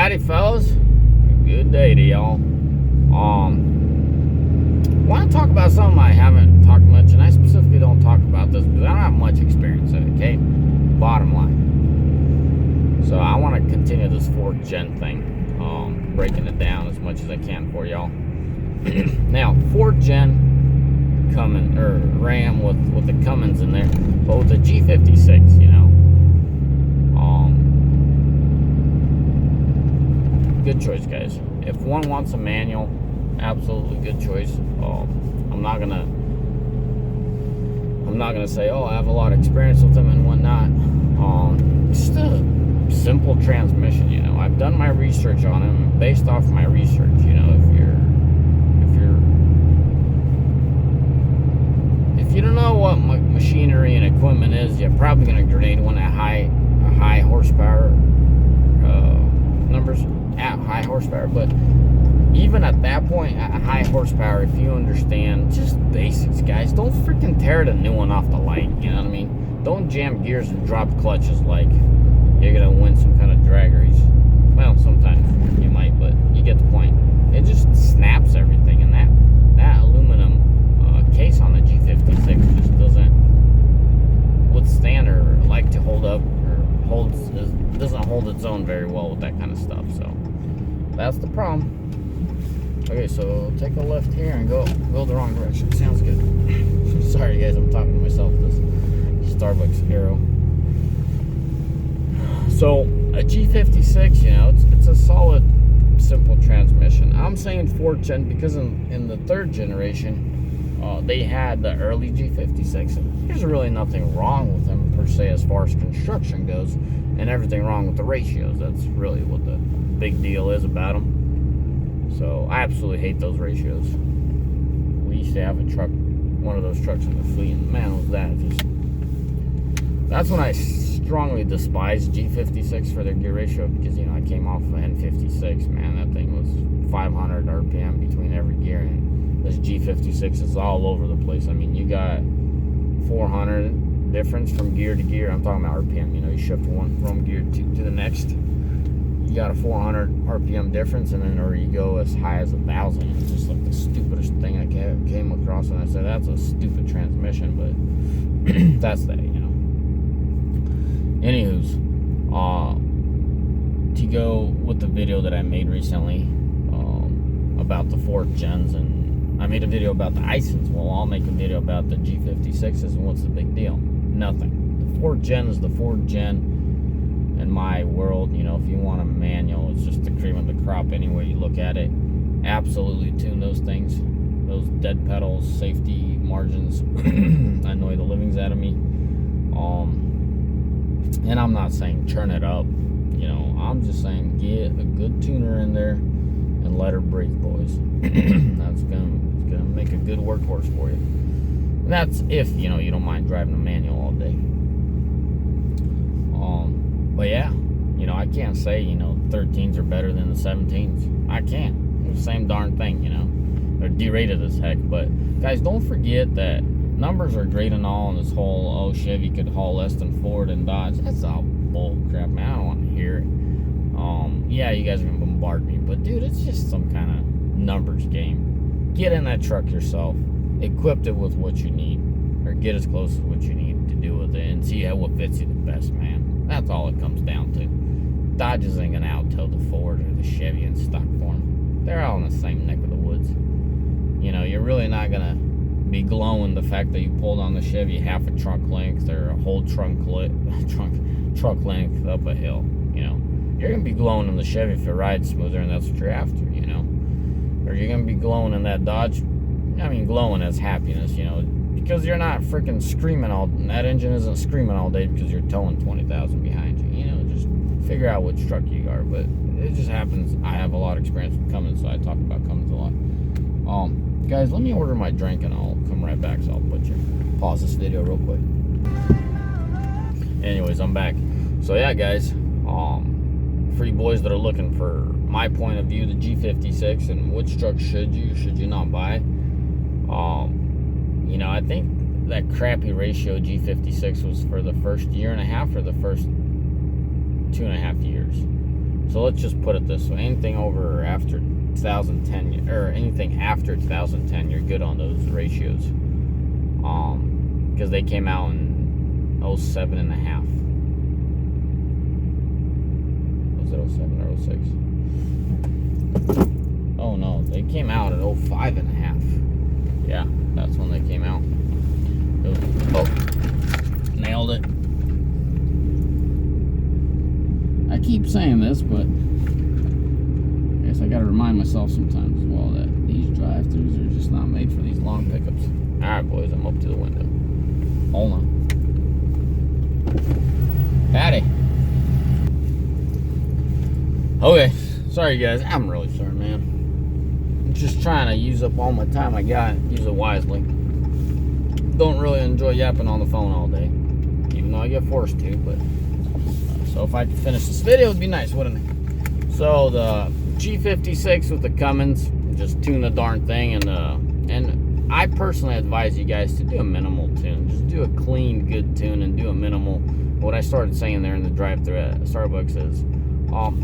Alrighty, fellas. Good day to y'all. Want to talk about something I haven't talked much, and I specifically don't talk about this because I don't have much experience in it, okay? Bottom line. So I want to continue this 4th gen thing, breaking it down as much as I can for y'all. Now, 4th gen Cummins, or Ram with the Cummins in there, but with the G56, you know. Good choice, guys. If one wants a manual, absolutely good choice. I'm not gonna say, oh, I have a lot of experience with them and whatnot. Just a simple transmission, you know. I've done my research on them based off my research. You know, if you don't know what machinery and equipment is, you're probably gonna grade one at high horsepower numbers. At high horsepower, but even at that point, at high horsepower, if you understand just basics, guys, don't freaking tear the new one off the light. You know what I mean? Don't jam gears and drop clutches like you're gonna win some kind of drag race. Well, sometimes you might, but you get the point. It just snaps everything, and that aluminum case on the G56 just doesn't withstand or like to hold up, or doesn't hold its own very well with that kind of stuff. So that's the problem. Okay, so take a left here and go the wrong direction. Sounds good. Sorry guys, I'm talking to myself. This Starbucks arrow. So a G56, you know, it's a solid, simple transmission. I'm saying 4th gen because in the 3rd generation, they had the early G56, and there's really nothing wrong with them per se as far as construction goes, and everything wrong with the ratios. That's really what the big deal is about them. So I absolutely hate those ratios. We used to have one of those trucks in the fleet, and man, was that's when I strongly despised G56 for their gear ratio, because, you know, I came off of an N56, man, that thing was 500 RPM between every gear, and this G56 is all over the place. I mean, you got 400 difference from gear to gear. I'm talking about RPM, you know, you shift one from gear to the next, you got a 400 RPM difference, and then or you go as high as 1,000. It's just like the stupidest thing I came across, and I said, that's a stupid transmission, but that's that, you know. Anywho's, to go with the video that I made recently about the 4th gens, and I made a video about the Isons. Well, I'll make a video about the G56s, and what's the big deal? Nothing. The 4th gen is the 4th gen. In my world, you know, if you want a manual, it's just the cream of the crop any way you look at it. Absolutely tune those things. Those dead pedals, safety margins annoy the livings out of me. And I'm not saying turn it up, you know, I'm just saying get a good tuner in there and let her breathe, boys. That's gonna make a good workhorse for you. And that's if, you know, you don't mind driving a manual all day. But yeah, you know, I can't say, you know, 13s are better than the 17s. I can't. It's the same darn thing, you know. They're derated as heck. But guys, don't forget that numbers are great and all, and this whole, oh, Chevy could haul less than Ford and Dodge. That's all bull crap, man. I don't want to hear it. Yeah, you guys are gonna bombard me, but dude, it's just some kind of numbers game. Get in that truck yourself, equip it with what you need, or get as close as what you need to do with it, and see what fits you the best, man. That's all it comes down to. Dodges ain't gonna out-tow the Ford or the Chevy in stock form. They're all in the same neck of the woods. You know, you're really not gonna be glowing the fact that you pulled on the Chevy half a trunk length or a whole truck length up a hill. You know, you're gonna be glowing in the Chevy if it rides smoother, and that's what you're after. You know, or you're gonna be glowing in that Dodge. I mean, glowing as happiness. You know, because you're not freaking screaming that engine isn't screaming all day because you're towing 20,000 behind you. You know, just figure out which truck you are. But it just happens. I have a lot of experience with Cummins, so I talk about Cummins a lot. Guys, let me order my drink and I'll come right back. So I'll pause this video real quick. Anyways, I'm back. So yeah, guys, for you boys that are looking for my point of view, the G56 and which truck should you not buy. You know, I think that crappy ratio G56 was for the first year and a half or the first 2.5 years. So let's just put it this way: anything over or after 2010, or anything after 2010, you're good on those ratios. Because they came out in 07.5. Was it 07 or 06? Oh no, they came out at 05.5. Yeah, that's when they came out. Oh, nailed it. I keep saying this, but I guess I gotta remind myself sometimes as well that these drive-thrus are just not made for these long pickups. Alright boys, I'm up to the window. Hold on. Patty. Okay, sorry guys, I'm really sorry, man. I'm just trying to use up all my time I got, use it wisely. Don't really enjoy yapping on the phone all day, even though I get forced to, but so if I could finish this video, it'd be nice, wouldn't it? So the G56 with the Cummins, just tune the darn thing, and I personally advise you guys to do a minimal tune. Just do a clean, good tune and do a minimal. What I started saying there in the drive-thru at Starbucks is,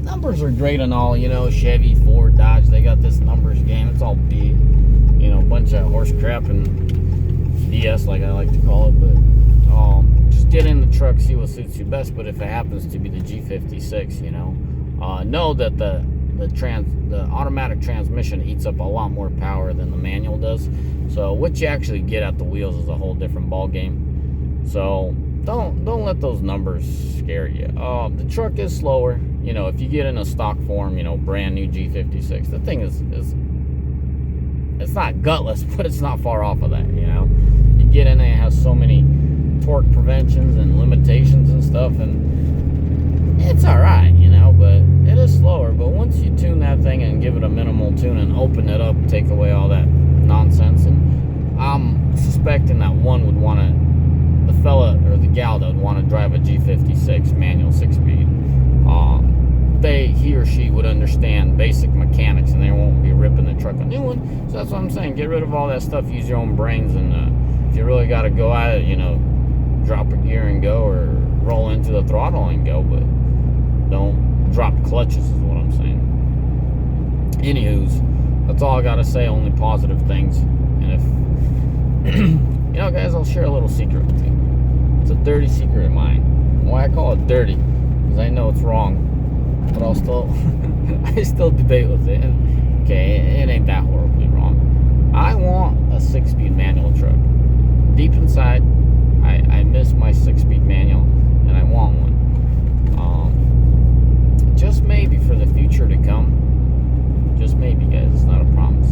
numbers are great and all, you know, Chevy, Ford, Dodge, they got this numbers game. It's all B, you know, a bunch of horse crap and BS, like I like to call it, but just get in the truck, see what suits you best. But if it happens to be the G56, you know that the automatic transmission eats up a lot more power than the manual does. So what you actually get at the wheels is a whole different ball game. So don't let those numbers scare you. The truck is slower. You know, if you get in a stock form, you know, brand new G56, the thing is it's not gutless, but it's not far off of that. You know, you get in there, it has so many torque preventions and limitations and stuff, and it's alright, you know, but it is slower. But once you tune that thing and give it a minimal tune and open it up, take away all that nonsense, and I'm suspecting that one would want to, the fella or the gal that would want to drive a G56 manual 6-speed, he or she would understand basic mechanics, and they won't be ripping the truck a new one. So that's what I'm saying, get rid of all that stuff, use your own brains, and if you really got to go at it, you know, drop a gear and go, or roll into the throttle and go, but don't drop clutches is what I'm saying. Anywho's, that's all I gotta say, only positive things. And if you know guys, I'll share a little secret with you. It's a dirty secret of mine. Why I call it dirty, because I know it's wrong, but I'll still I still debate with it. And okay, it ain't that horribly wrong. I want a 6-speed manual truck. Deep inside, I miss my 6-speed manual, and I want one. Just maybe for the future to come. Just maybe, guys. It's not a promise.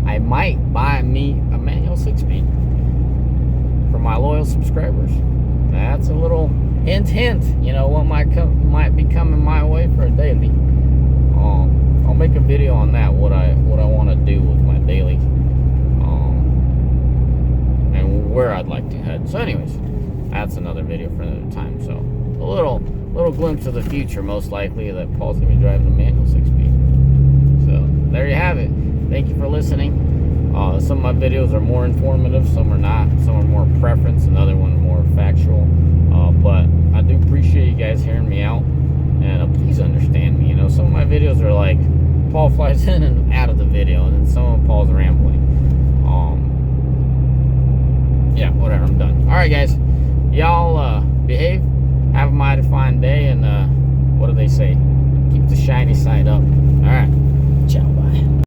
I might buy me a manual 6-speed for my loyal subscribers. That's a little hint. You know what might be coming my way for a daily. I'll make a video on that. What I want to do with my daily. And where I'd like to head. So anyways, that's another video for another time. So a little glimpse of the future, most likely, that Paul's going to be driving a manual 6-speed. So there you have it. Thank you for listening. Some of my videos are more informative, some are not. Some are more preference, another one more factual. But I do appreciate you guys hearing me out. And please understand me. You know, some of my videos are like Paul flies in and out of the video, and then some of Paul's rambling. Yeah, whatever, I'm done. Alright guys, y'all behave, have a mighty fine day, and what do they say? Keep the shiny side up.